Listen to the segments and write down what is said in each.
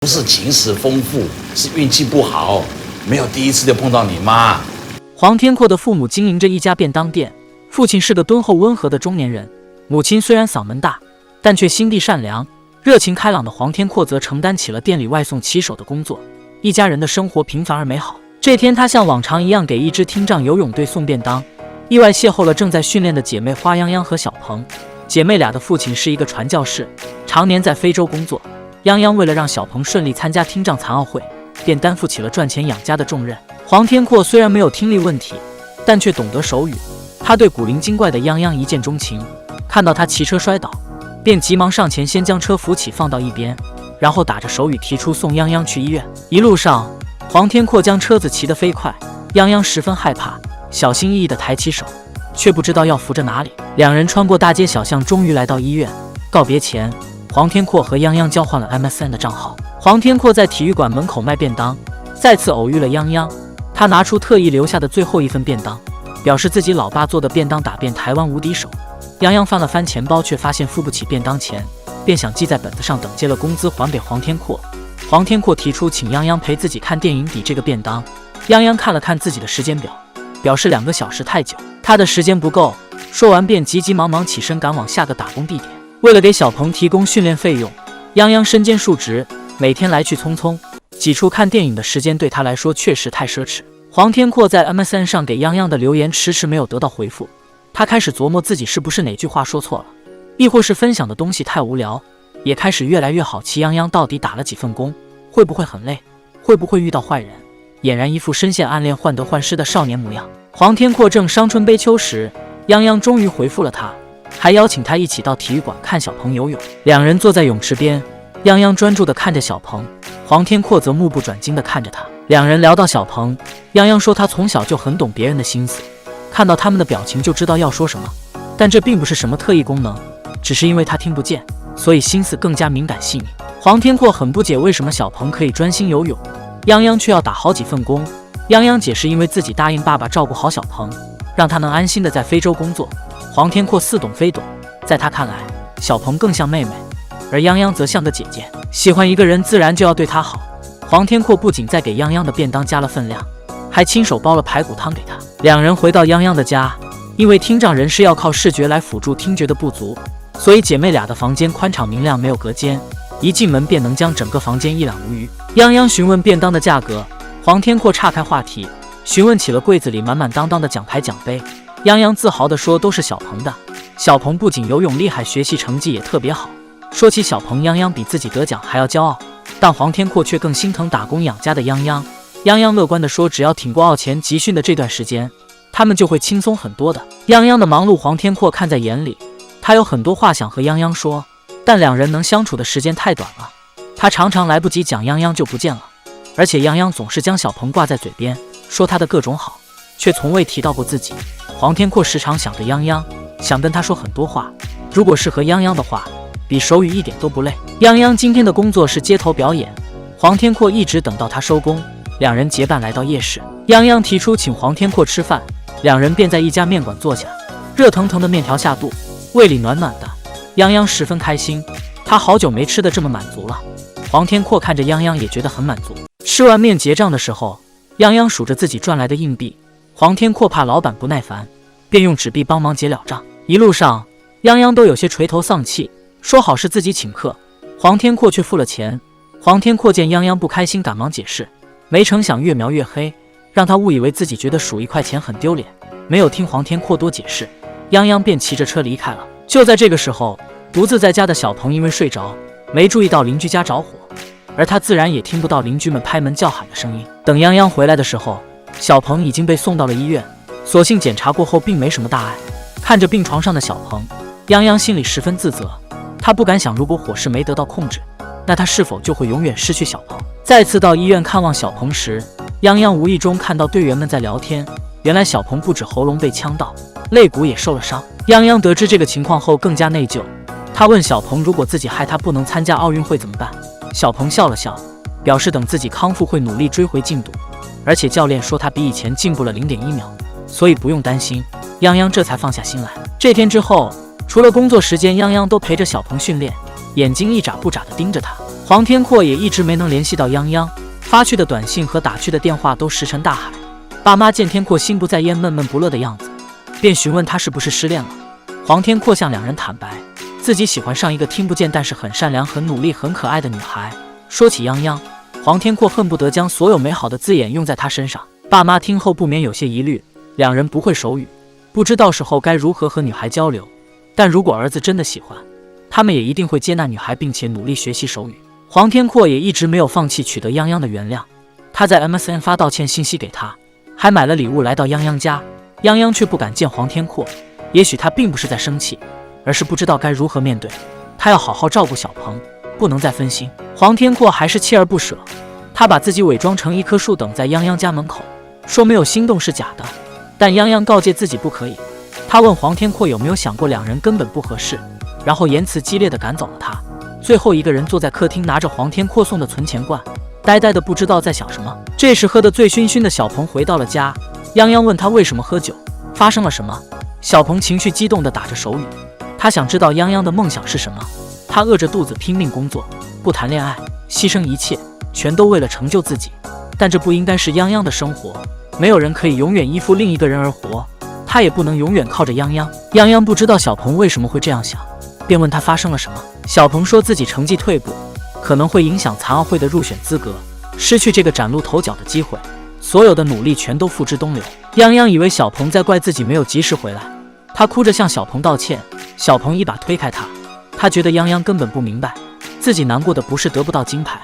不是情史丰富，是运气不好，没有第一次就碰到你妈。黄天阔的父母经营着一家便当店，父亲是个敦厚温和的中年人，母亲虽然嗓门大，但却心地善良、热情开朗的黄天阔则承担起了店里外送骑手的工作，一家人的生活平凡而美好。这天，他像往常一样给一支听障游泳队送便当，意外邂逅了正在训练的姐妹花泱泱和小鹏。姐妹俩的父亲是一个传教士，常年在非洲工作。泱泱为了让小鹏顺利参加听障残奥会，便担负起了赚钱养家的重任。黄天阔虽然没有听力问题，但却懂得手语。他对古灵精怪的泱泱一见钟情，看到他骑车摔倒，便急忙上前先将车扶起放到一边，然后打着手语提出送泱泱去医院。一路上，黄天阔将车子骑得飞快，泱泱十分害怕，小心翼翼地抬起手，却不知道要扶着哪里。两人穿过大街小巷，终于来到医院。告别前，黄天阔和泱泱交换了 MSN 的账号。黄天阔在体育馆门口卖便当，再次偶遇了泱泱。他拿出特意留下的最后一份便当，表示自己老爸做的便当打遍台湾无敌手。泱泱翻了翻钱包，却发现付不起便当钱，便想记在本子上，等结了工资还给黄天阔。黄天阔提出请泱泱陪自己看电影抵这个便当。泱泱看了看自己的时间表，表示2个小时太久，他的时间不够。说完便急急忙忙起身赶往下个打工地点。为了给小鹏提供训练费用，泱泱身兼数职，每天来去匆匆，挤出看电影的时间对他来说确实太奢侈。黄天阔在 MSN 上给泱泱的留言迟迟没有得到回复，他开始琢磨自己是不是哪句话说错了，亦或是分享的东西太无聊，也开始越来越好奇泱泱到底打了几份工，会不会很累，会不会遇到坏人，俨然一副深陷暗恋患得患失的少年模样。黄天阔正伤春悲秋时，泱泱终于回复了他，还邀请他一起到体育馆看小鹏游泳。两人坐在泳池边，泱泱专注地看着小鹏，黄天阔则目不转睛地看着他。两人聊到小鹏，泱泱说他从小就很懂别人的心思，看到他们的表情就知道要说什么，但这并不是什么特异功能，只是因为他听不见，所以心思更加敏感细腻。黄天阔很不解为什么小鹏可以专心游泳，泱泱却要打好几份工。泱泱解释因为自己答应爸爸照顾好小鹏，让他能安心地在非洲工作。黄天阔似懂非懂，在他看来，小鹏更像妹妹，而泱泱则像个姐姐。喜欢一个人自然就要对他好。黄天阔不仅在给泱泱的便当加了分量，还亲手煲了排骨汤给他。两人回到泱泱的家，因为听障人士要靠视觉来辅助听觉的不足，所以姐妹俩的房间宽敞明亮，没有隔间，一进门便能将整个房间一览无余。泱泱询问便当的价格，黄天阔岔开话题，询问起了柜子里满满当当的奖牌奖杯。泱泱自豪地说都是小鹏的。小鹏不仅游泳厉害，学习成绩也特别好。说起小鹏，泱泱比自己得奖还要骄傲，但黄天阔却更心疼打工养家的泱泱。泱泱乐观地说，只要挺过奥前集训的这段时间，他们就会轻松很多的。泱泱的忙碌，黄天阔看在眼里，他有很多话想和泱泱说，但两人能相处的时间太短了，他常常来不及讲，泱泱就不见了。而且泱泱总是将小鹏挂在嘴边，说他的各种好，却从未提到过自己。黄天阔时常想着泱泱，想跟他说很多话，如果是和泱泱的话，比手语一点都不累。泱泱今天的工作是街头表演，黄天阔一直等到他收工，两人结伴来到夜市。泱泱提出请黄天阔吃饭，两人便在一家面馆坐下，热腾腾的面条下肚，胃里暖暖的，泱泱十分开心，他好久没吃得这么满足了。黄天阔看着泱泱也觉得很满足。吃完面结账的时候，泱泱数着自己赚来的硬币，黄天阔怕老板不耐烦，便用纸币帮忙结了账。一路上，泱泱都有些垂头丧气，说好是自己请客，黄天阔却付了钱。黄天阔见泱泱不开心，赶忙解释，没成想越描越黑，让他误以为自己觉得数1块钱很丢脸，没有听黄天阔多解释，泱泱便骑着车离开了。就在这个时候，独自在家的小鹏因为睡着，没注意到邻居家着火，而他自然也听不到邻居们拍门叫喊的声音。等泱泱回来的时候，小鹏已经被送到了医院，所幸检查过后并没什么大碍。看着病床上的小鹏，泱泱心里十分自责，他不敢想，如果火势没得到控制，那他是否就会永远失去小鹏。再次到医院看望小鹏时，泱泱无意中看到队员们在聊天，原来小鹏不止喉咙被呛到，肋骨也受了伤。泱泱得知这个情况后更加内疚，他问小鹏，如果自己害他不能参加奥运会怎么办？小鹏笑了笑，表示等自己康复会努力追回进度，而且教练说他比以前进步了0.1秒，所以不用担心。泱泱这才放下心来。这天之后，除了工作时间，泱泱都陪着小鹏训练，眼睛一眨不眨地盯着他。黄天阔也一直没能联系到泱泱，发去的短信和打去的电话都石沉大海。爸妈见天阔心不在焉、闷闷不乐的样子，便询问他是不是失恋了。黄天阔向两人坦白，自己喜欢上一个听不见但是很善良、很努力、很可爱的女孩。说起泱泱，黄天阔恨不得将所有美好的字眼用在她身上。爸妈听后不免有些疑虑，两人不会手语，不知到时候该如何和女孩交流。但如果儿子真的喜欢，他们也一定会接纳女孩，并且努力学习手语。黄天阔也一直没有放弃取得泱泱的原谅，他在 MSN 发道歉信息给他，还买了礼物来到泱泱家。泱泱却不敢见黄天阔，也许他并不是在生气，而是不知道该如何面对。他要好好照顾小鹏，不能再分心。黄天阔还是锲而不舍，他把自己伪装成一棵树，等在泱泱家门口，说没有心动是假的。但泱泱告诫自己不可以。他问黄天阔有没有想过两人根本不合适，然后言辞激烈地赶走了他。最后一个人坐在客厅，拿着黄天阔送的存钱罐，呆呆的不知道在想什么。这时喝得醉醺醺的小鹏回到了家，泱泱问他为什么喝酒，发生了什么。小鹏情绪激动地打着手语，他想知道泱泱的梦想是什么。他饿着肚子拼命工作，不谈恋爱，牺牲一切，全都为了成就自己。但这不应该是泱泱的生活，没有人可以永远依附另一个人而活，他也不能永远靠着泱泱。泱泱不知道小鹏为什么会这样想，便问他发生了什么。小鹏说自己成绩退步，可能会影响残奥会的入选资格，失去这个崭露头角的机会，所有的努力全都付之东流。泱泱以为小鹏在怪自己没有及时回来，他哭着向小鹏道歉。小鹏一把推开他，他觉得泱泱根本不明白，自己难过的不是得不到金牌，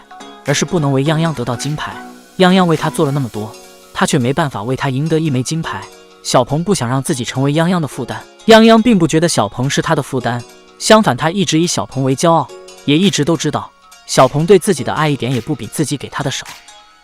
而是不能为泱泱得到金牌。泱泱为他做了那么多，他却没办法为他赢得一枚金牌。小鹏不想让自己成为泱泱的负担，泱泱并不觉得小鹏是他的负担，相反他一直以小鹏为骄傲，也一直都知道小鹏对自己的爱一点也不比自己给他的少。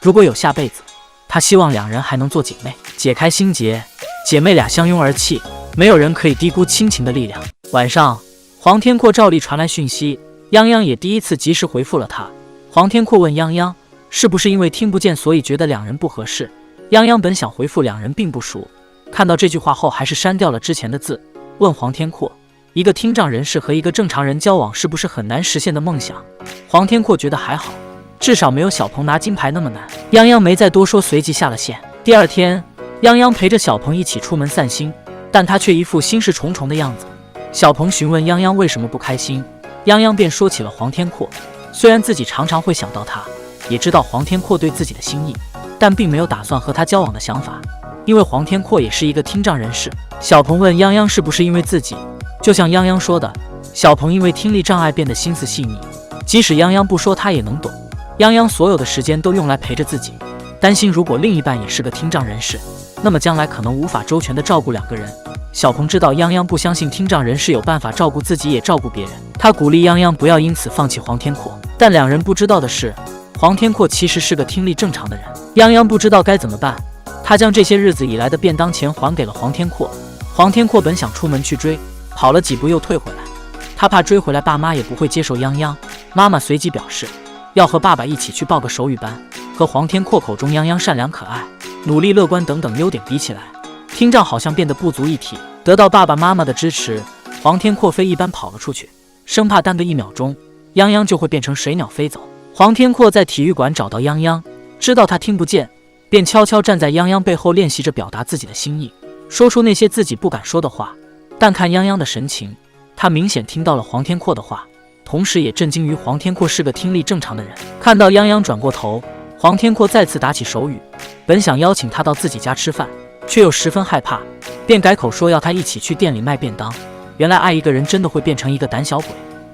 如果有下辈子，他希望两人还能做姐妹，解开心结，姐妹俩相拥而泣。没有人可以低估亲情的力量。晚上，黄天阔照例传来讯息，泱泱也第一次及时回复了他。黄天阔问泱泱是不是因为听不见所以觉得两人不合适。泱泱本想回复两人并不熟，看到这句话后还是删掉了之前的字，问黄天阔一个听障人士和一个正常人交往是不是很难实现的梦想。黄天阔觉得还好，至少没有小鹏拿金牌那么难。泱泱没再多说，随即下了线。第二天，泱泱陪着小鹏一起出门散心，但他却一副心事重重的样子。小鹏询问泱泱为什么不开心，泱泱便说起了黄天阔。虽然自己常常会想到他，也知道黄天阔对自己的心意，但并没有打算和他交往的想法，因为黄天阔也是一个听障人士。小鹏问泱泱是不是因为自己，就像泱泱说的，小鹏因为听力障碍变得心思细腻，即使泱泱不说他也能懂。泱泱所有的时间都用来陪着自己，担心如果另一半也是个听障人士，那么将来可能无法周全地照顾两个人。小鹏知道泱泱不相信听障人士有办法照顾自己也照顾别人，他鼓励泱泱不要因此放弃黄天阔。但两人不知道的是，黄天阔其实是个听力正常的人。泱泱不知道该怎么办，他将这些日子以来的便当钱还给了黄天阔。黄天阔本想出门去追，跑了几步又退回来，他怕追回来爸妈也不会接受泱泱。妈妈随即表示要和爸爸一起去报个手语班。和黄天阔口中泱泱善良可爱、努力乐观等等优点比起来，听障好像变得不足一提。得到爸爸妈妈的支持，黄天阔飞一般跑了出去，生怕耽搁1秒钟，泱泱就会变成水鸟飞走。黄天阔在体育馆找到泱泱，知道他听不见，便悄悄站在泱泱背后练习着表达自己的心意，说出那些自己不敢说的话。但看泱泱的神情，他明显听到了黄天阔的话，同时也震惊于黄天阔是个听力正常的人。看到泱泱转过头，黄天阔再次打起手语，本想邀请他到自己家吃饭，却又十分害怕，便改口说要他一起去店里卖便当。原来爱一个人真的会变成一个胆小鬼，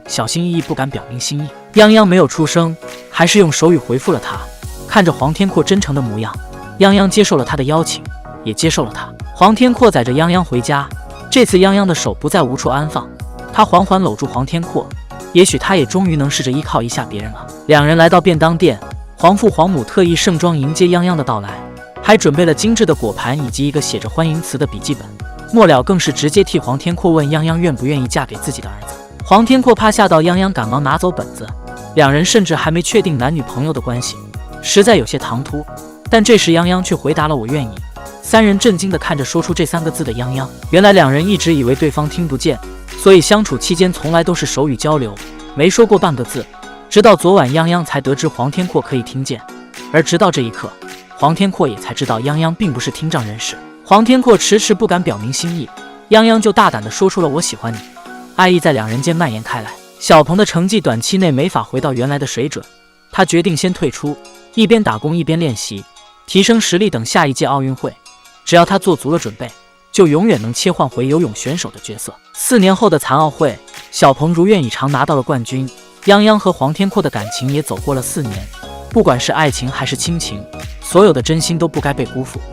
小心翼翼不敢表明心意。泱泱没有出声，还是用手语回复了他。看着黄天阔真诚的模样，泱泱接受了他的邀请，也接受了他。黄天阔载着泱泱回家，这次泱泱的手不再无处安放，他缓缓搂住黄天阔，也许他也终于能试着依靠一下别人了。两人来到便当店，黄父黄母特意盛装迎接泱泱的到来，还准备了精致的果盘以及一个写着欢迎词的笔记本。末了更是直接替黄天阔问泱泱愿不愿意嫁给自己的儿子。黄天阔怕吓到泱泱，赶忙拿走本子。两人甚至还没确定男女朋友的关系，实在有些唐突。但这时泱泱却回答了我愿意。三人震惊地看着说出这3个字的泱泱，原来两人一直以为对方听不见，所以相处期间从来都是手语交流，没说过半个字。直到昨晚，泱泱才得知黄天阔可以听见，而直到这一刻，黄天阔也才知道泱泱并不是听障人士。黄天阔迟迟不敢表明心意，泱泱就大胆地说出了“我喜欢你”。爱意在两人间蔓延开来。小鹏的成绩短期内没法回到原来的水准，他决定先退出，一边打工一边练习，提升实力，等下一届奥运会。只要他做足了准备，就永远能切换回游泳选手的角色。4年后的残奥会，小鹏如愿以偿拿到了冠军。泱泱和黄天阔的感情也走过了4年，不管是爱情还是亲情，所有的真心都不该被辜负。